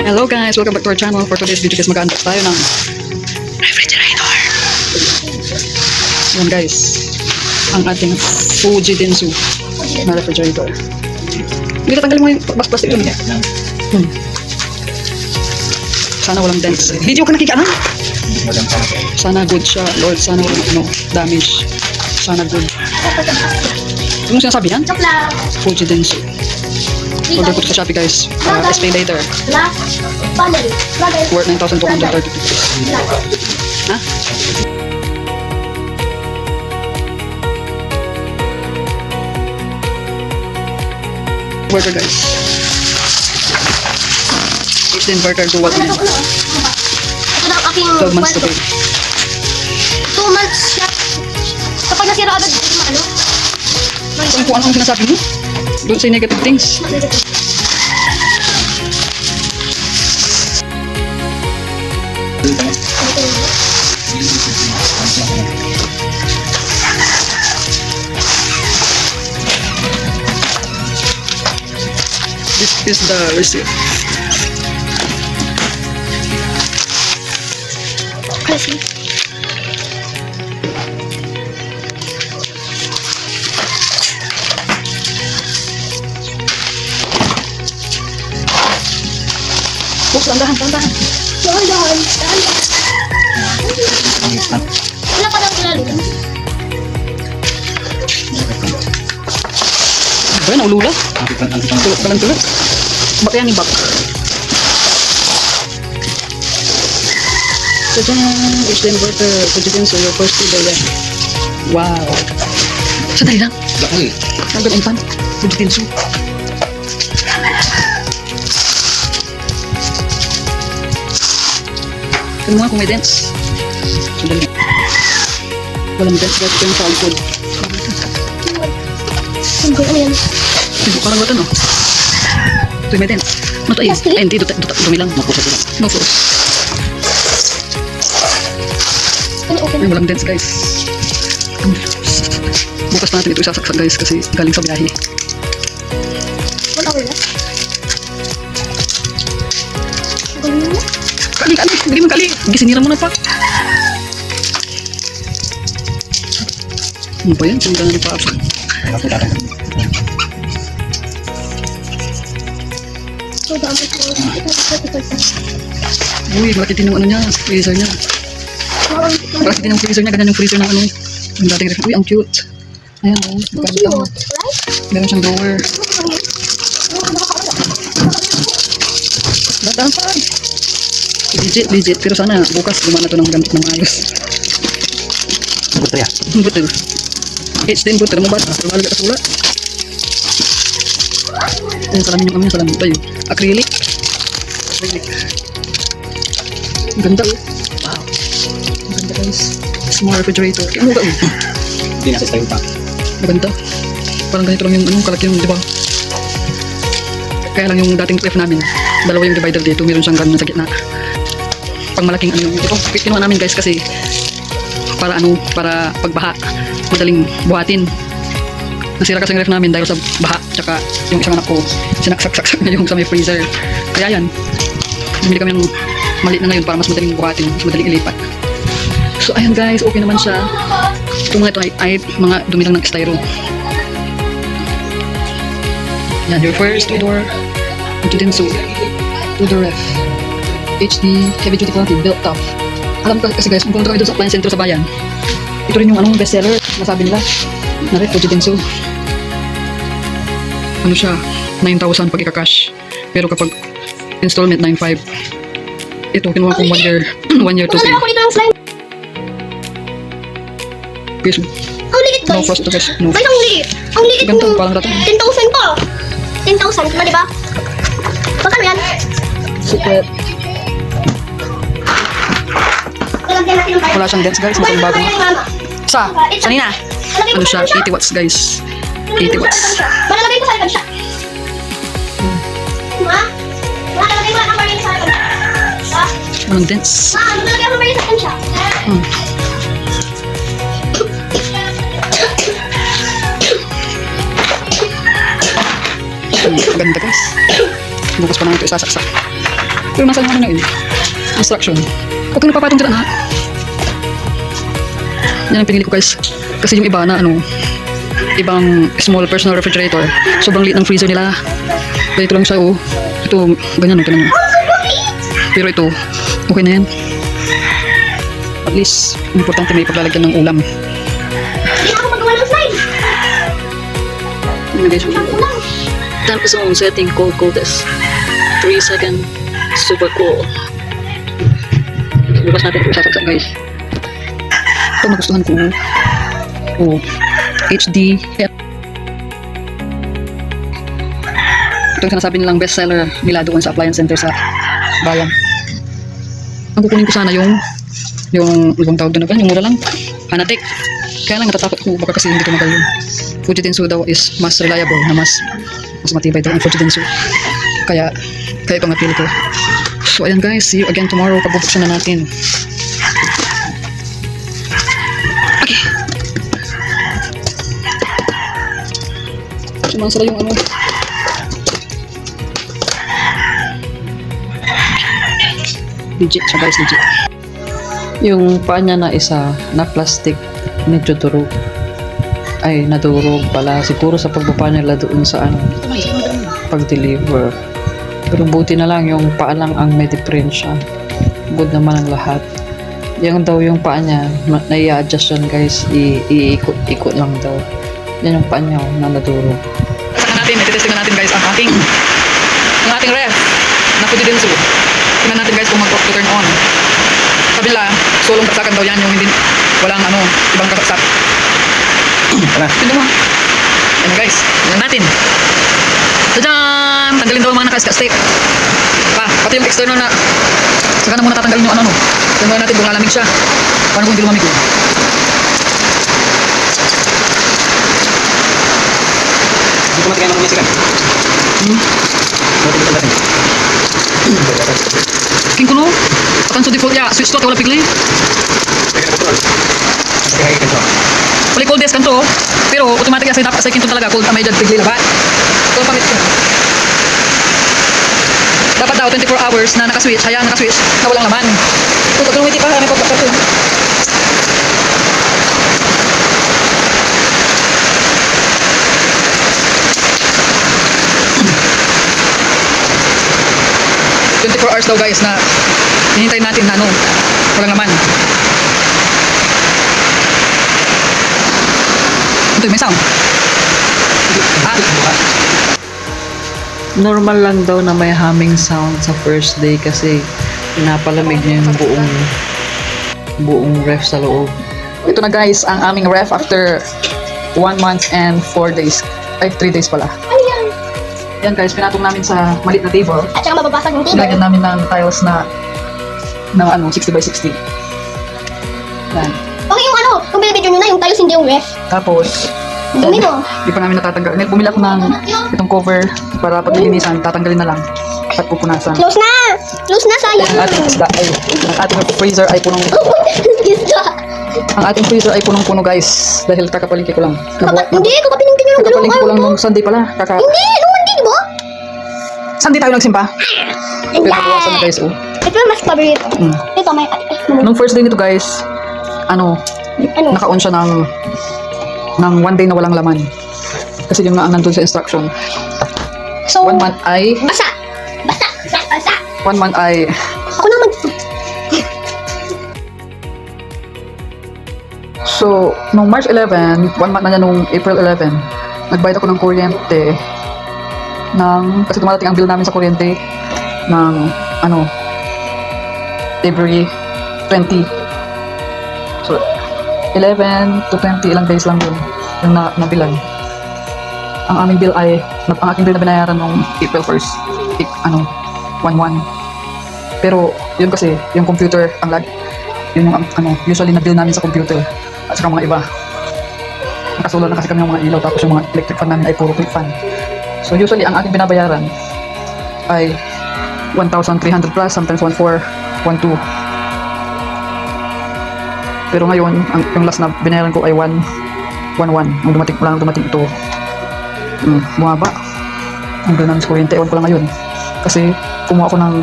Hello guys, welcome back to our channel. For today's video guys, mag-unbox tayo ng refrigerator. Yan guys, ang ating Fuji Densu na refrigerator. Hindi tatanggalin mo yung plastic yun. Sana walang dents. Video ka nakika na? Sana good siya, Lord. Sana walang damage. Sana good. Ano sinasabi yan? Fuji Densu. Order ko sa Shopee guys. Explain later. Worth 9,232. Ha? Inverter guys. It's the inverter dual. Ito na ang aking 12 months to pay. 2 months siya. Kapag nasira agad, ano? Kung ano ang sinasabi mo? Don't say negative things. This is the receipt. Kasi, Tandahan. dahan. Wala pa daw kilalo. Ba yan, ulula? Tulog. Bak yan, ibak. So dyan, it's the inverter. Fuji Densu, your first video yan. Wow. Sandali lang. Tanggal ang fan. Fuji Densu. Ano nga kung may dents? Sandali. Walang dents guys. Ito yung sa likod. Ano yan? Ito parang wala no? Ito yung may dents. Ano ito ay? Ay hindi. Dumi lang. No force. Ay walang dents guys. Bukas natin ito isasaksak guys kasi galing sa biyahe. Wala ko na. Kali. Hindi man kali. Gisiniran mo na pa. Ano ba yan? Saan na pa ako? So, dami ko. Uy, bakit din yung ano niya? Freezer niya. Bakit din yung freezer niya? Ganyan yung freezer ng ano. Yung dating refrigerator. Uy, ang cute. Ayan, oh. Magkanta. Meron siyang drawer. Dataan pa. Legit. Pero sana bukas gumana to ng gamit ng ayos. Buto ya? Buto. H10 buto. Mo ba? Pero mahalaga kasula. Ayan, salamin yung kami. Salamin tayo. Acrylic. Ang ganda oh. Wow. Ang ganda guys. Small refrigerator. Kaya mo ba oh? Hindi nasa tayo pa. Maganda. Parang ganito lang yung anong kalaki yung, di ba? Kaya lang yung dating ref namin, dalawa yung divider dito, meron siyang ganun sa gitna. Pang malaking ano yung ito. Kinuha namin guys kasi para pagbaha, madaling buhatin. Nasira kasi yung ref namin dahil sa baha, tsaka yung isang anak ko, sinaksak na yung sa may freezer. Kaya yan, bumili kami ng maliit na ngayon para mas madaling buhatin, mas madaling ilipat. So ayan guys, okay naman siya. Itong mga ito ay mga dumi lang ng styro. Yan, your first two-door Fuji Densu two-door ref HD heavy duty quality built tough. Alam ko kasi guys, kung pumunta kami doon sa appliance center sa bayan, ito rin yung anong bestseller nasabi nila na ref Fuji Densu. Ano siya, 9,000 pag ika-cash, pero kapag installment 9,500. Ito kinuha kong 1 year 1 year to pay. Ako dito ng slime. Please, Ang liit no guys. cost to guys, no. Guys, ang liit. Ang liit Ganito, mo. parang dati. 10,000 pa. 10,000 na, di ba? Magkano yan? Secret. Lalagyan natin ng Wala siyang dents guys, mukhang bago na. Sanina. Ano siya, 80 watts guys. 80 watts. Malalagay ko sa iPad siya. Ma? Malalagay ko ang marine sa iPad. Ha? Walang dents. Ma, malalagay ang marine sa iPad siya. Maganda guys. Bukas pa naman ito isasaksak. Pero nasa lang ano yun. Instruction. Huwag kang napapatong dyan, ha? Yan ang pinili ko, guys. Kasi yung iba na, ano, ibang small personal refrigerator. Sobrang liit ng freezer nila. Ganito lang siya, oh. Ito, ganyan, ito naman. Pero ito, okay na yan. At least, importante may paglalagyan ng ulam. Hindi ako magawa ng slide. Ano guys, Ang ulang. temp zone setting coldest. 3 second, super cool. Bukas natin ito sa guys. Ito nagustuhan ko. Oh, HD. Ito yung sinasabi nilang bestseller nila doon sa appliance center sa bayan. Ang kukunin ko sana yung ibang tawag doon na ba? Yung mura lang. Hanatek. Kaya lang natatakot ko baka kasi hindi tumagal yun. Fujitsu daw is mas reliable na mas matibay daw ang Fujitsu. Kaya ito ang appeal ko. So ayan guys, see you again tomorrow. Pabubuksan na natin. Okay. Sumansara yung ano. Legit siya guys, legit. Yung paa niya na isa na plastic, medyo durog. Ay, nadurog pala. Siguro sa pagbaba nila doon sa ano, pag-deliver. Pero buti na lang yung paa lang ang may diferensya. Good naman ang lahat. Yan daw yung paa niya, nai-adjust yan guys. Iikot lang daw. Yan yung paa niya na nadurog. Saka natin, ititesting na natin guys ang ating ref na Fujitsu. Tingnan natin guys kung mag-turn on. Sabi nila, solong baksakan daw yan yung hindi, walang ano, ibang kasaksak. Tara. Tingnan mo. Yan guys, tingnan natin. Tadaan! Tanggalin daw ang mga naka-tape. Pati yung external na, saka na muna tatanggalin yung ano. Tingnan natin kung lalamig siya. Paano kung hindi lumamig yun? Hindi ko matigay ng music. Matigay natin. King kuno? Akan so default ya, switch to wala pigli. Wala cold desk kanto. Pero automatic ya sa dapat sa kinto talaga cold may jud pigli labat. So pangit ko. Dapat daw 24 hours na naka-switch, hayaan naka-switch na walang laman. So kung hindi pa kami pagpapakto. Hours daw guys na hinihintay natin na ano, walang laman. Ito may sound. Normal lang daw na may humming sound sa first day kasi pinapalamig niya yung buong ref sa loob. Ito na guys ang aming ref after 1 month and 4 days. Ay 3 days pala. Ano yan? Yan guys, pinatong namin sa maliit na table. At saka mababasag yung table. Nilagyan namin ng tiles na ano, 60 by 60. Yan. Okay yung ano, kung binibidyo nyo na yung tiles hindi yung ref. Tapos, Dumi mo. hindi pa namin natatanggal. Bumili ako ng itong cover para pag lilinisan, tatanggalin na lang at pupunasan. Close na! Close na, sayang! Ang ating isda ay, ang ating freezer ay punong, Isda! ang ating freezer ay punong-puno guys. Dahil kakapalingki ko lang. Hindi, kakapiningin nyo ng dalawang Kakapalingki ko lang nung Sunday pala. Hindi, nung Monday, di ba? Sunday tayo nagsimpa. Pero Hindi. nabawasan na guys, oh. Ito yung mas favorite. Ito, may... Nung first day nito guys, ano, Ano? naka-on siya ng 1 day na walang laman. Kasi yun nga ang nandun sa instruction. So, 1 month ay, basa! Basa! Basa! Basa! 1 month ay, Ako naman. so, nung March 11, 1 month na niya nung April 11, nagbayad ako ng kuryente kasi dumadating ang bill namin sa kuryente ng, ano, every 20. So, 11 to 20, ilang days lang yun, yung nabilan. Ang aming bill ay, ang aking bill na binayaran nung April 1st, 1-1. Pero, yun kasi, yung computer, ang lag, yun yung, usually na bill namin sa computer, at saka mga iba. Nakasolar na kasi kami ng mga ilaw, tapos yung mga electric fan namin ay puro click fan. So, usually, ang aking binabayaran ay 1,300 plus, sometimes 1,400, 1,200. Pero ngayon, yung last na binayaran ko ay 1,100. Nung dumating ito, bumaba. Ang bill namin sa kuryente, ewan ko lang ngayon. Kasi kumuha ako ng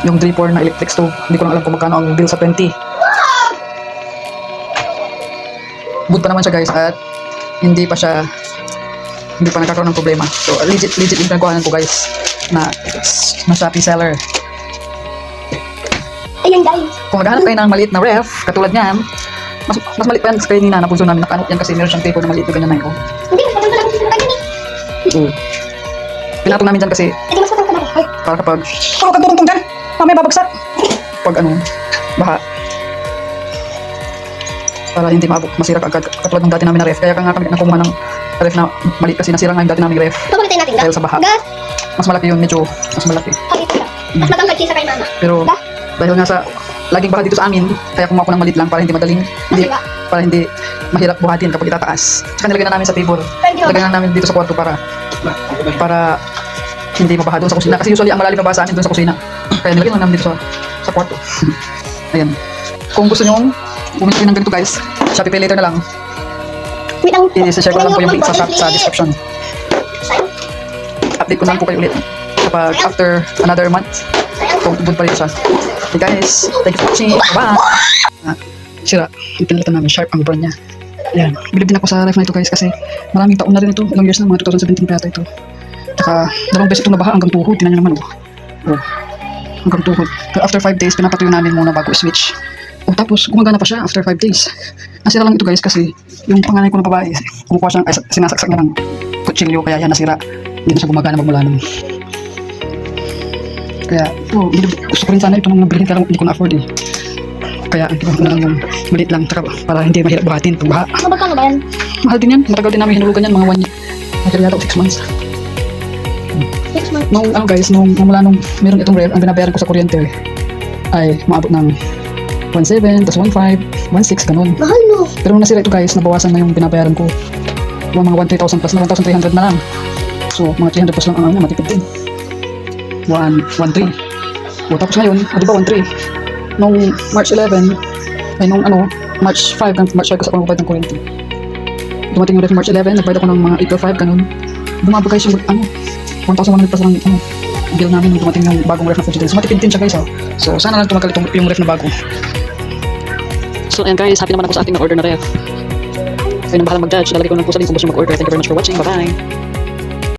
yung dripper na electric stove. Hindi ko lang alam kung magkano ang bill sa 20. Good pa naman siya guys at hindi pa nagkakaroon ng problema. So legit yung pinagkuhanan ko guys na Shopee seller. Ayan guys. Kung maghanap kayo ng maliit na ref, katulad niyan, mas maliit pa yan sa kanina na punso namin. Nakanot yan kasi meron siyang paper na maliit na ganyan na ito. Hindi, mas matang ka lang sa ganyan eh. Pinatong namin dyan kasi Hindi, mas matang ka lang. Ay, para kapag huwag kang durong dyan, mamaya babagsak pag baha, para hindi masira agad katulad ng dati namin na ref. Kaya nga kami nakuha ng ref na maliit kasi nasira nga yung dati namin ref pabalitin natin dahil sa baha. Gas. Mas malaki yun, medyo mas malaki. Pabalitin ka. Mas matangkad siya sa kay mama. Pero dahil nga sa laging baha dito sa amin, kaya kumuha ko ng maliit lang para hindi mahirap buhatin kapag itataas. Tsaka nilagyan na namin sa table. Nilagyan na namin dito sa kwarto para hindi mabaha doon sa kusina. Kasi usually ang malalim na baha sa amin doon sa kusina. Kaya nilagyan lang namin dito sa kwarto. Ayan. Kung gusto nyo bumili kayo ng ganito guys, Shopee Pay Later na lang. Wait lang. I-share ko na lang po yung link sa description. Update ko na lang po kayo ulit kapag after another month kung good pa rin siya. Okay guys, thank you for watching. Bye! Sira, yung pinalitan namin, sharp ang brand niya. Ayan, bilib din ako sa ref na ito guys kasi maraming taon na rin ito, ilang years na, mga 2017 pa yata ito. Tsaka dalawang beses itong nabaha hanggang tuhod, tinan nyo naman oh. Hanggang tuhod. Pero after 5 days, pinapatuyo namin muna bago i-switch. Tapos gumagana pa siya after 5 days. Nasira lang ito guys kasi yung panganay ko na babae, kumukuha siyang, sinasaksak niya ng kutsilyo kaya yan nasira. Hindi na siya gumagana magmula nun. Kaya gusto ko rin sana ito nung nabilihin pero hindi ko na-afford eh. Kaya ang kinuha ko na lang yung maliit lang para hindi mahirap buhatin pag baha. Magkano ba yan? Mahal din yan. Matagal din namin hinulugan yan mga 1 year. Matagal yata o 6 months. 6 months. Nung mula nung meron itong ref, ang binabayaran ko sa kuryente ay maabot ng 1.7, tas 1.5, 1.6, ganun. Mahal no. Pero nung nasira ito guys, nabawasan na yung binabayaran ko. Yung mga 1,300 plus na 1,300 na lang. So, mga 300 plus lang ang matipid din. 1.3. O tapos ngayon, di ba 1.3? Nung March 11, ay nung March 5 kasi ako nagbayad ng kuryente. Dumating yung ref March 11, nagbayad ako ng mga April 5, ganun. Bumaba guys yung 1,100 plus lang bill namin nung dumating yung bagong ref na 50 days. Matipid din siya guys. So, sana lang tumagal yung ref na bago. So, ayan guys, happy naman ako sa ating na-order na ref. Kayo nang bahala mag-judge. Lalagay ko lang po sa link kung gusto mag-order. Thank you very much for watching. Bye-bye!